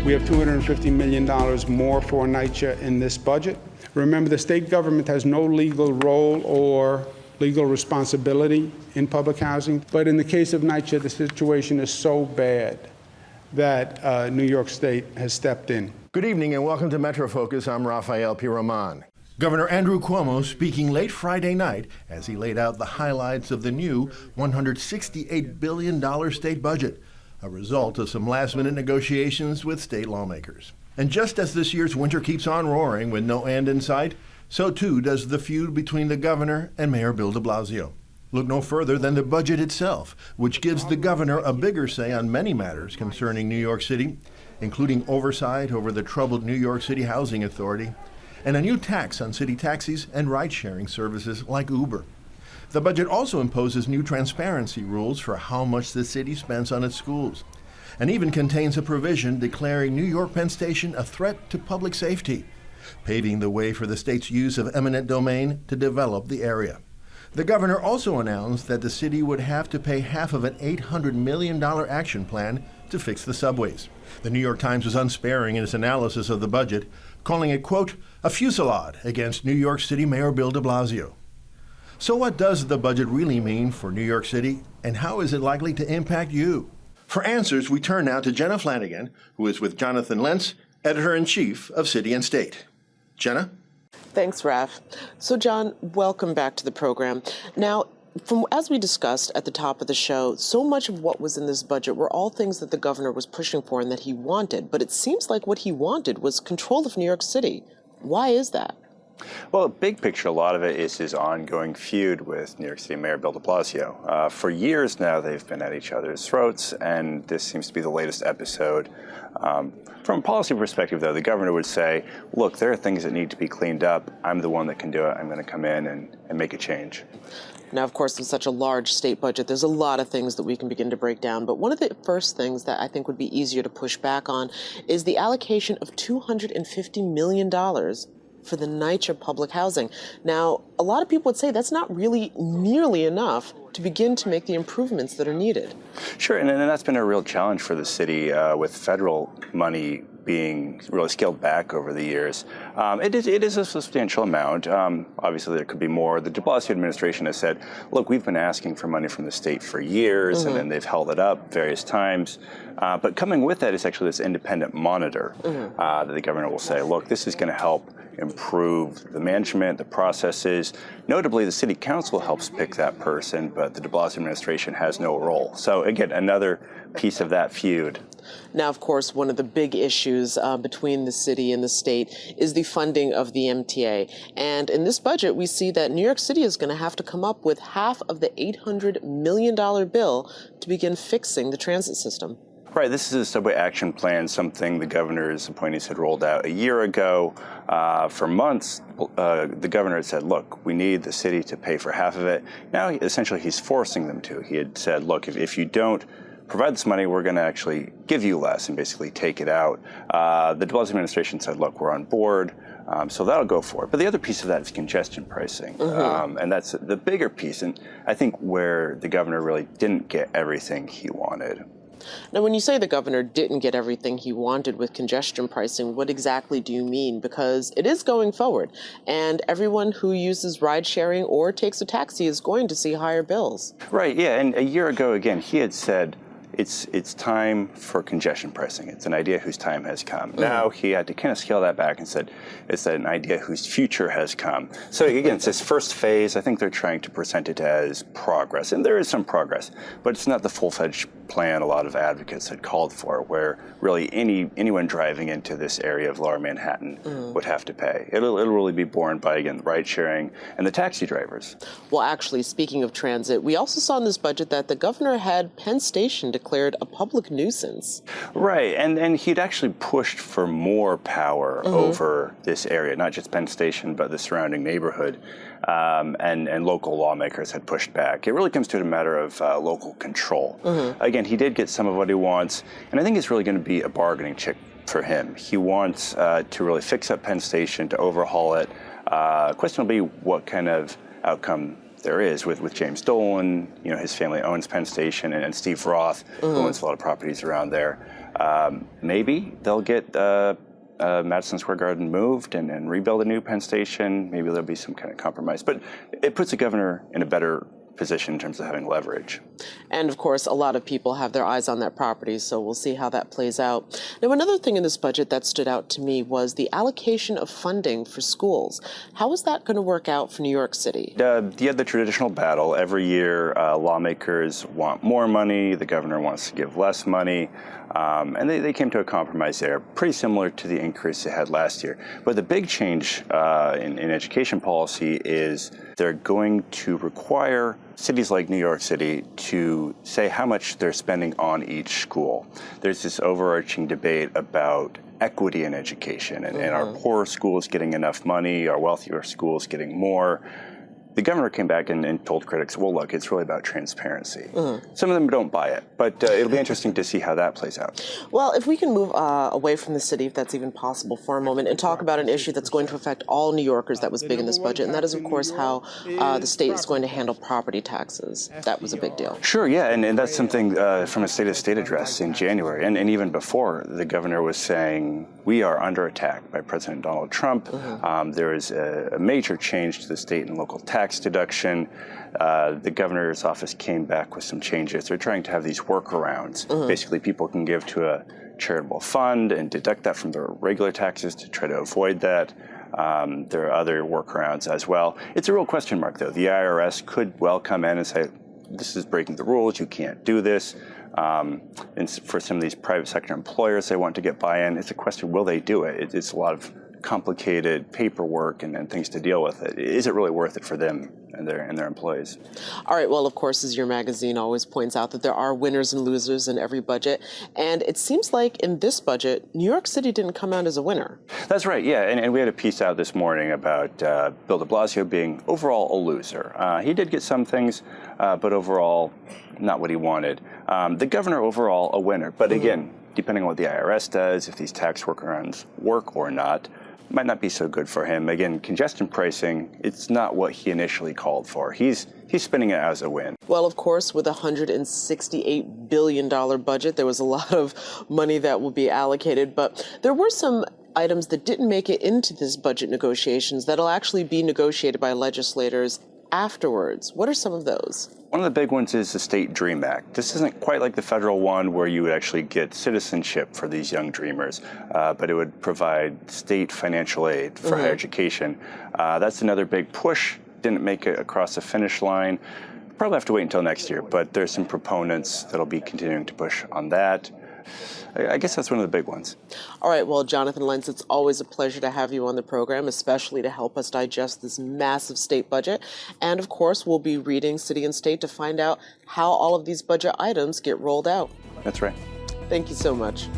We have $250 million more for NYCHA in this budget. Remember, the state government has no legal role or legal responsibility in public housing. But in the case of NYCHA, the situation is so bad that New York State has stepped in. Good evening and welcome to Metro Focus. I'm Rafael Piroman. Governor Andrew Cuomo speaking late Friday night as he laid out the highlights of the new $168 billion state budget, a result of some last-minute negotiations with state lawmakers. And just as this year's winter keeps on roaring with no end in sight, so too does the feud between the governor and Mayor Bill de Blasio. Look no further than the budget itself, which gives the governor a bigger say on many matters concerning New York City, including oversight over the troubled New York City Housing Authority, and a new tax on city taxis and ride-sharing services like Uber. The budget also imposes new transparency rules for how much the city spends on its schools, and even contains a provision declaring New York Penn Station a threat to public safety, paving the way for the state's use of eminent domain to develop the area. The governor also announced that the city would have to pay half of an $800 million action plan to fix the subways. The New York Times was unsparing in its analysis of the budget, calling it, quote, a fusillade against New York City Mayor Bill de Blasio. So what does the budget really mean for New York City, and how is it likely to impact you? For answers, we turn now to Jenna Flanagan, who is with Jonathan Lentz, Editor-in-Chief of City and State. Jenna? Thanks, Raf. So, John, welcome back to the program. Now, as we discussed at the top of the show, so much of what was in this budget were all things that the governor was pushing for and that he wanted. But it seems like what he wanted was control of New York City. Why is that? Well, big picture, a lot of it is his ongoing feud with New York City Mayor Bill de Blasio. For years now, they've been at each other's throats, and this seems to be the latest episode. From a policy perspective, though, the governor would say, look, there are things that need to be cleaned up. I'm the one that can do it. I'm going to come in and make a change. Now, of course, with such a large state budget, there's a lot of things that we can begin to break down. But one of the first things that I think would be easier to push back on is the allocation of $250 million for the NYCHA public housing. Now, a lot of people would say that's not really nearly enough to begin to make the improvements that are needed. Sure, and that's been a real challenge for the city with federal money being really scaled back over the years. It is a substantial amount. Obviously, there could be more. The de Blasio administration has said, look, we've been asking for money from the state for years, and then they've held it up various times. But coming with that is actually this independent monitor that the governor will say, look, this is going to help improve the management, the processes. Notably, the city council helps pick that person, but the de Blasio administration has no role. So again, another piece of that feud. Now, of course, one of the big issues between the city and the state is the funding of the MTA. And in this budget, we see that New York City is going to have to come up with half of the $800 million bill to begin fixing the transit system. Right, this is a subway action plan, something the governor's appointees had rolled out a year ago. For months, the governor had said, look, we need the city to pay for half of it. Now, essentially, he's forcing them to. He had said, look, if you don't provide this money, we're going to actually give you less and basically take it out. The de Blasio administration said, look, we're on board. So that'll go for it. But the other piece of that is congestion pricing. And that's the bigger piece. And I think where the governor really didn't get everything he wanted. Now, when you say the governor didn't get everything he wanted with congestion pricing, what exactly do you mean? Because it is going forward, and everyone who uses ride sharing or takes a taxi is going to see higher bills. Right, yeah, and a year ago, again, he had said, it's time for congestion pricing. It's an idea whose time has come. Now he had to kind of scale that back and said it's an idea whose future has come. So again, it's this first phase. I think they're trying to present it as progress, and there is some progress, but it's not the full-fledged plan a lot of advocates had called for, where really anyone driving into this area of Lower Manhattan would have to pay. It'll really be borne by, again, the ride sharing and the taxi drivers. Well, actually, speaking of transit, we also saw in this budget that the governor had Penn Station declared a public nuisance. Right, and he'd actually pushed for more power over this area, not just Penn Station, but the surrounding neighborhood. And local lawmakers had pushed back. It really comes to a matter of local control. Again, he did get some of what he wants, and I think it's really going to be a bargaining chip for him. He wants to really fix up Penn Station, to overhaul it. Question will be what kind of outcome there is with James Dolan. His family owns Penn Station, and Steve Roth owns a lot of properties around there. Maybe they'll get Madison Square Garden moved and rebuild a new Penn Station. Maybe there'll be some kind of compromise. But it puts the governor in a better position in terms of having leverage. And of course, a lot of people have their eyes on that property, so we'll see how that plays out. Now, another thing in this budget that stood out to me was the allocation of funding for schools. How is that going to work out for New York City? You have the traditional battle. Every year, lawmakers want more money, the governor wants to give less money, and they came to a compromise there, pretty similar to the increase they had last year. But the big change in education policy is they're going to require cities like New York City to say how much they're spending on each school. There's this overarching debate about equity in education, and are poor schools getting enough money, are wealthier schools getting more? The governor came back and told critics, well, look, it's really about transparency. Some of them don't buy it, but it'll be interesting to see how that plays out. Well, if we can move away from the city, if that's even possible for a moment, and talk about an issue that's going to affect all New Yorkers that was big in this budget, and that is, of course, how the state is going to handle property taxes. That was a big deal. Sure, yeah, and that's something from a State of State address in January, and even before, the governor was saying, we are under attack by President Donald Trump. There is a major change to the state and local tax deduction. The governor's office came back with some changes. They're trying to have these workarounds. Basically, people can give to a charitable fund and deduct that from their regular taxes to try to avoid that. There are other workarounds as well. It's a real question mark, though. The IRS could well come in and say, this is breaking the rules, you can't do this. And for some of these private sector employers, they want to get buy-in. It's a question, will they do it? It's a lot of complicated paperwork and things to deal with. Is it really worth it for them and their employees? All right, well, of course, as your magazine always points out, that there are winners and losers in every budget. And it seems like in this budget, New York City didn't come out as a winner. That's right, yeah. And we had a piece out this morning about Bill de Blasio being overall a loser. He did get some things, but overall, not what he wanted. The governor overall a winner. But again, depending on what the IRS does, if these tax workarounds work or not, might not be so good for him. Again, congestion pricing, it's not what he initially called for. He's spinning it as a win. Well, of course, with a $168 billion budget, there was a lot of money that will be allocated, but there were some items that didn't make it into this budget negotiations that'll actually be negotiated by legislators afterwards. What are some of those? One of the big ones is the State Dream Act. This isn't quite like the federal one where you would actually get citizenship for these young dreamers, but it would provide state financial aid for higher education. That's another big push. Didn't make it across the finish line. Probably have to wait until next year, but there's some proponents that'll be continuing to push on that. I guess that's one of the big ones. All right, well, Jonathan Lentz, it's always a pleasure to have you on the program, especially to help us digest this massive state budget. And of course, we'll be reading City and State to find out how all of these budget items get rolled out. That's right. Thank you so much.